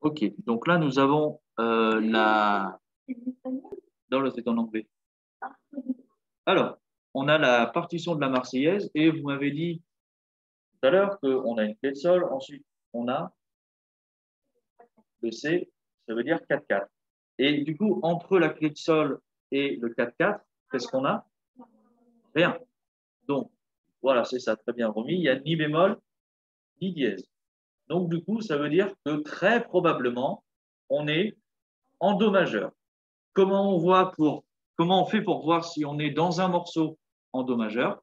Ok, donc là, nous avons la... Non, là, c'est en anglais. Alors, on a la partition de la Marseillaise et vous m'avez dit tout à l'heure qu'on a une clé de sol, ensuite on a le C, ça veut dire 4-4. Et du coup, entre la clé de sol et le 4-4, qu'est-ce qu'on a? Rien. Donc, voilà, c'est ça, très bien remis. Il n'y a ni bémol, ni dièse. Donc, du coup, ça veut dire que très probablement, on est en Do majeur. Comment on fait pour voir si on est dans un morceau en Do majeur?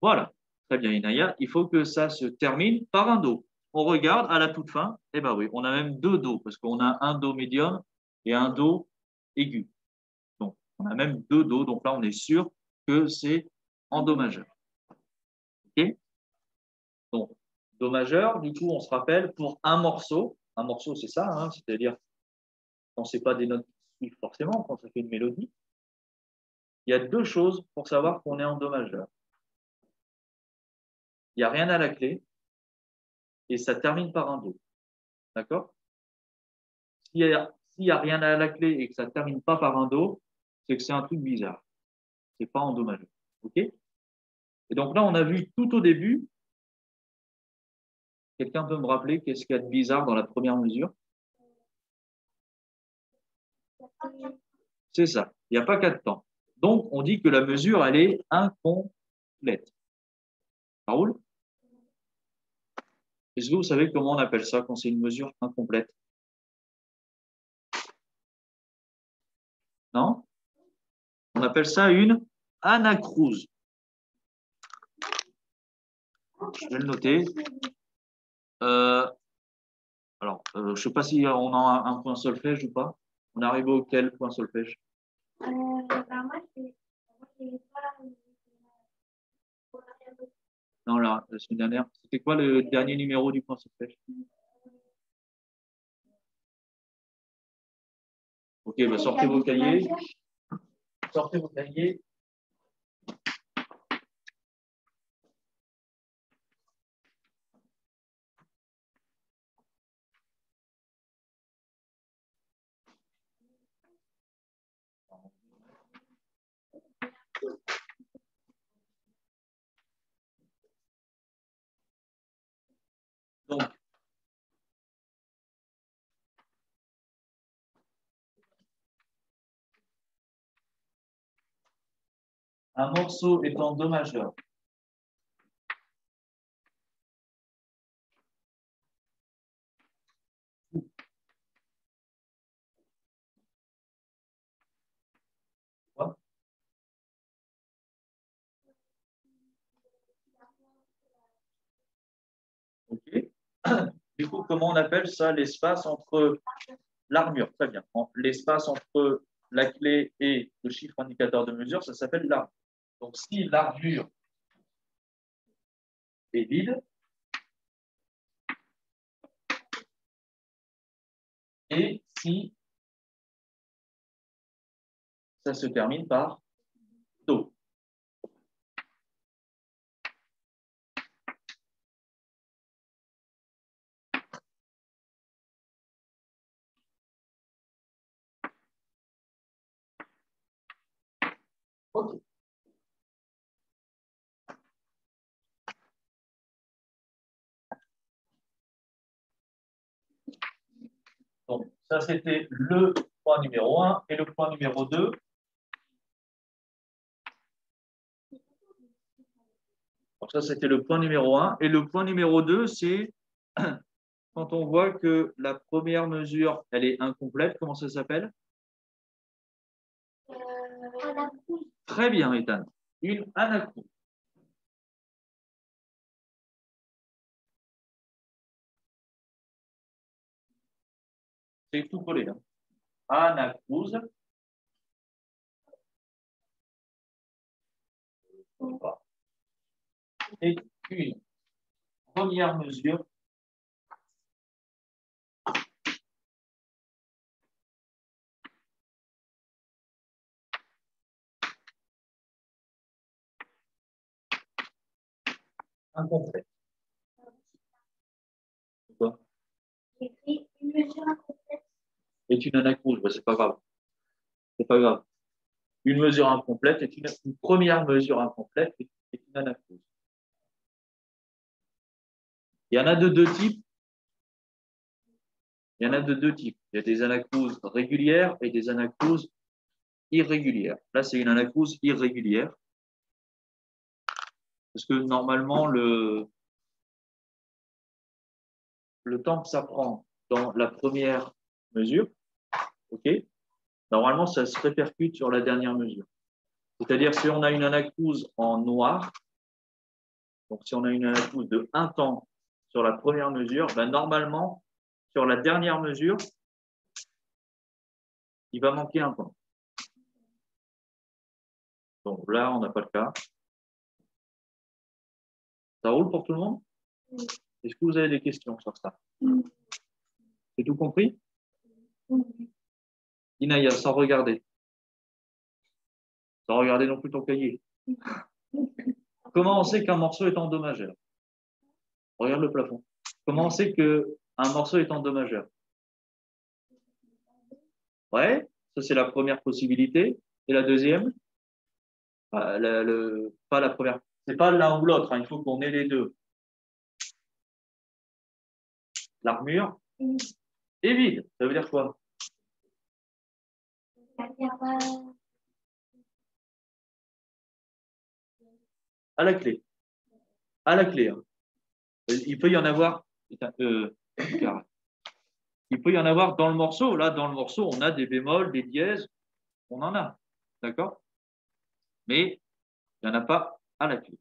Voilà, très bien, Inaya. Il faut que ça se termine par un Do. On regarde à la toute fin, eh bien oui, on a même deux Do, parce qu'on a un Do médium et un Do aigu. Donc, on a même deux Do, donc là, on est sûr que c'est en Do majeur. OK? Donc, Do majeur, du coup, on se rappelle, pour un morceau, c'est ça, hein, c'est-à-dire quand ce n'est pas des notes qui suivent forcément, quand ça fait une mélodie, il y a deux choses pour savoir qu'on est en Do majeur. Il n'y a rien à la clé et ça termine par un Do. D'accord? S'il n'y a rien à la clé et que ça ne termine pas par un Do, c'est que c'est un truc bizarre. Ce n'est pas en Do majeur. OK? Et donc là, on a vu tout au début, quelqu'un peut me rappeler qu'est-ce qu'il y a de bizarre dans la première mesure? C'est ça. Il n'y a pas quatre temps. Donc, on dit que la mesure, elle est incomplète. Ça roule? Est-ce que vous savez comment on appelle ça quand c'est une mesure incomplète? Non? On appelle ça une anacrouse. Je vais le noter. Euh, je ne sais pas si on a un point solfège ou pas. On est arrivé auquel point solfège? Non, la semaine dernière. C'était quoi le dernier numéro du point solfège? Ok, bah sortez vos cahiers. Sortez vos cahiers. Donc, un morceau est en Do majeur. Ok. Du coup, comment on appelle ça l'espace entre l'armure? Très bien. L'espace entre la clé et le chiffre indicateur de mesure, ça s'appelle l'armure. Donc, si l'armure est vide, et si ça se termine par Do. Ok. Donc, ça, c'était le point numéro 1 et le point numéro 2. Donc, ça, c'était le point numéro 1. Et le point numéro 2, c'est quand on voit que la première mesure, elle est incomplète. Comment ça s'appelle? Très bien, Ethan. Une anacrouse. C'est tout collé là. Anacrouse. Et une première mesure incomplète. Pourquoi? Écrit une mesure incomplète. est une anacrouse. Ben, c'est pas grave. C'est pas grave. Une mesure incomplète est une première mesure incomplète est une anacrouse. Il y en a de deux types. Il y en a de deux types. Il y a des anacrouses régulières et des anacrouses irrégulières. Là, c'est une anacrouse irrégulière. Parce que normalement, le temps que ça prend dans la première mesure, ok, normalement, ça se répercute sur la dernière mesure. C'est-à-dire, si on a une anacrouse en noir, donc si on a une anacrouse de 1 temps sur la première mesure, ben normalement, sur la dernière mesure, il va manquer un temps. Donc là, on n'a pas le cas. Ça roule pour tout le monde? Est-ce que vous avez des questions sur ça? C'est tout compris? Inaya, sans regarder. Sans regarder non plus ton cahier. Comment on sait qu'un morceau est en do majeur? Regarde le plafond. Comment on sait qu'un morceau est en do majeur? Ouais, ça c'est la première possibilité. Et la deuxième? Pas la première. C'est pas l'un ou l'autre, hein. Il faut qu'on ait les deux. L'armure est vide. Ça veut dire quoi? À la clé. À la clé. Hein. Il peut y en avoir. Il peut y en avoir dans le morceau. Là, dans le morceau, on a des bémols, des dièses. On en a. D'accord? Mais il n'y en a pas à la clé.